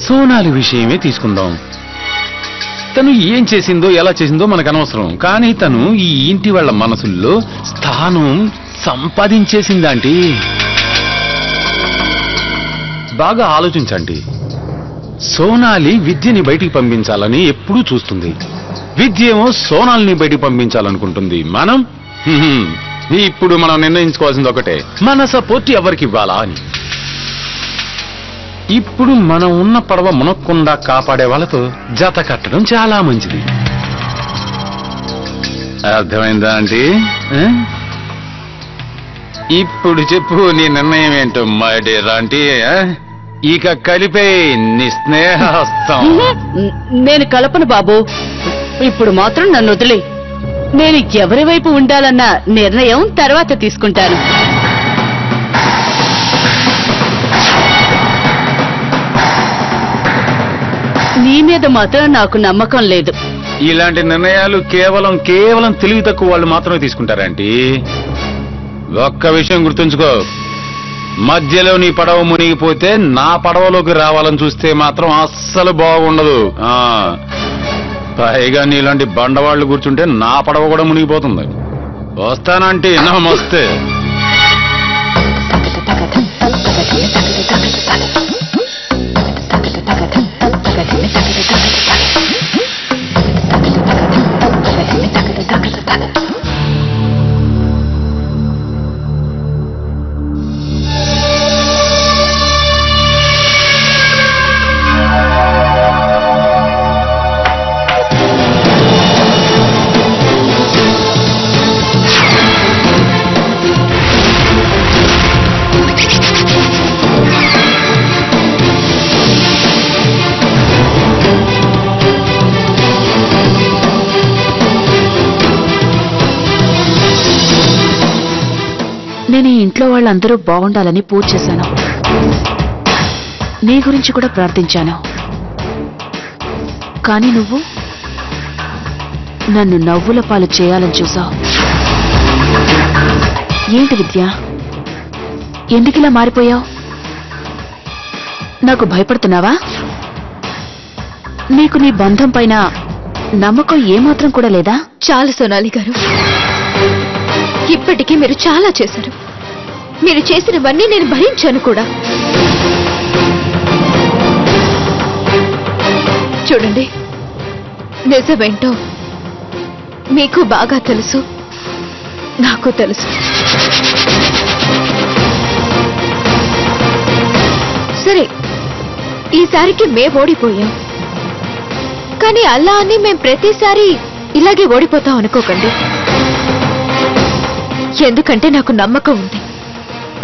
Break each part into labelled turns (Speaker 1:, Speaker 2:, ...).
Speaker 1: సోనాలి విషయమే తీసుకుందాం. తను ఏం చేసిందో ఎలా చేసిందో మనకు అనవసరం, కానీ తను ఈ ఇంటి వాళ్ళ మనసుల్లో స్థానం సంపాదించేసిందంటే బాగా ఆలోచించండి. సోనాలి విద్యని బయటికి పంపించాలని ఎప్పుడూ చూస్తుంది, విద్య ఏమో సోనాలిని బయటికి పంపించాలనుకుంటుంది. ఇప్పుడు మనం నిర్ణయించుకోవాల్సింది ఒకటే, మన సపోర్ట్ ఎవరికి ఇవ్వాలా అని. ఇప్పుడు మనం ఉన్న పడవ మునక్కుండా కాపాడే వాళ్ళతో జత కట్టడం చాలా మంచిది. అర్థమైందా అంటే? ఇప్పుడు చెప్పు నీ నిర్ణయం ఏంటో మై డియర్ ఆంటీ. ఇక కలిపే నీ స్నేహస్తం.
Speaker 2: నేను కలపను బాబు, ఇప్పుడు మాత్రం నన్ను వదిలే. నేను ఎవరి వైపు ఉండాలన్న నిర్ణయం తర్వాత తీసుకుంటాను. నీ మీద మాత్రం నాకు నమ్మకం లేదు.
Speaker 1: ఇలాంటి నిర్ణయాలు కేవలం తెలివి తక్కువ వాళ్ళు మాత్రమే తీసుకుంటారంటే. ఒక్క విషయం గుర్తుంచుకో, మధ్యలో నీ పడవ మునిగిపోతే నా పడవలోకి రావాలని చూస్తే మాత్రం అస్సలు బాగుండదు. పైగా నీలాంటి బండవాళ్లు కూర్చుంటే నా పడవ కూడా మునిగిపోతుంది. వస్తానంటే నమస్తే.
Speaker 2: నేను ఈ ఇంట్లో వాళ్ళందరూ బాగుండాలని పూజ చేశాను, నీ గురించి కూడా ప్రార్థించాను. కానీ నువ్వు నన్ను నవ్వుల పాలు చేయాలని చూసావు. ఏంటి విద్య, ఎందుకిలా మారిపోయావు? నాకు భయపడుతున్నావా? నీకు నీ బంధం పైన నమ్మకం ఏమాత్రం కూడా లేదా?
Speaker 3: చాలు సోనాలి గారు, ఇప్పటికీ మీరు చాలా చేశారు. మీరు చేసినవన్నీ నేను భరించాను కూడా. చూడండి, నిజమేంటో మీకు బాగా తెలుసు, నాకు తెలుసు. సరే, ఈసారికి మేం ఓడిపోయాం, కానీ అలా అని మేం ప్రతిసారి ఇలాగే ఓడిపోతాం అనుకోకండి. ఎందుకంటే నాకు నమ్మకం ఉంది,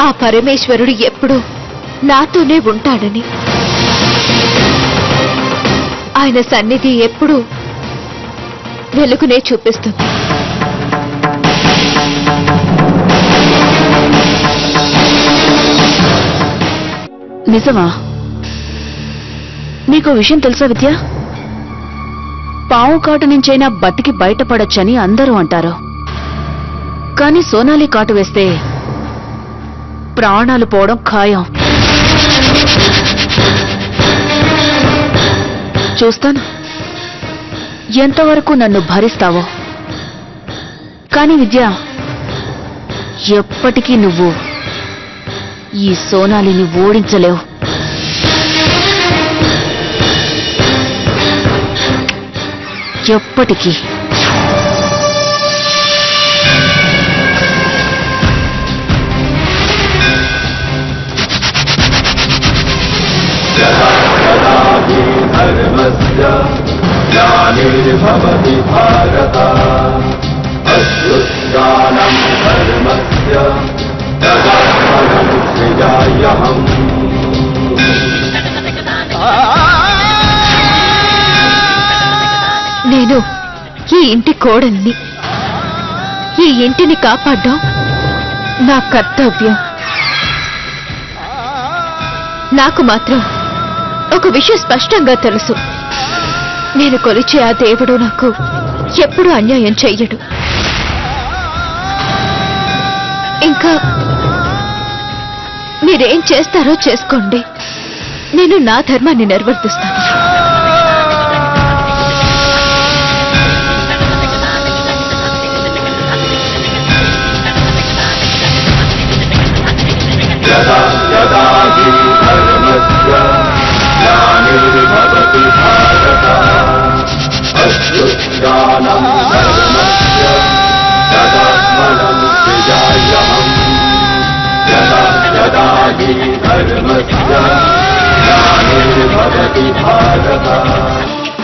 Speaker 3: ఆ పరమేశ్వరుడు ఎప్పుడూ నాతోనే ఉంటాడని. ఆయన సన్నిధి ఎప్పుడూ వెలుగునే చూపిస్తుంది.
Speaker 2: నిజమా? నీకో విషయం తెలుసా విద్య? పావు కాటు నుంచైనా బతికి బయటపడొచ్చని అందరూ అంటారు, కానీ సోనాలి కాటు వేస్తే ప్రాణాలు పోవడం ఖాయం. చూస్తాను ఎంతవరకు నన్ను భరిస్తావో. కానీ విద్య, ఎప్పటికీ నువ్వు ఈ సోనాలిని ఓడించలేవు. ఎప్పటికీ.
Speaker 3: నేను ఈ ఇంటి కోడల్ని, ఈ ఇంటిని కాపాడడం నా కర్తవ్యం. నాకు మాత్రం ఒక విషయం స్పష్టంగా తెలుసు, నేను కొలిచే ఆ దేవుడు నాకు ఎప్పుడూ అన్యాయం చెయ్యడు. ఇంకా మీరేం చేస్తారో చేసుకోండి, నేను నా ధర్మాన్ని నిర్వర్తిస్తాను.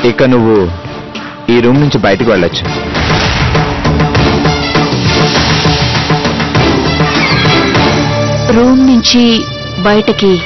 Speaker 4: ఇక నువ్వు ఈ రూమ్ నుంచి బయటకు వెళ్ళొచ్చు.
Speaker 3: రూమ్ నుంచి బయటకి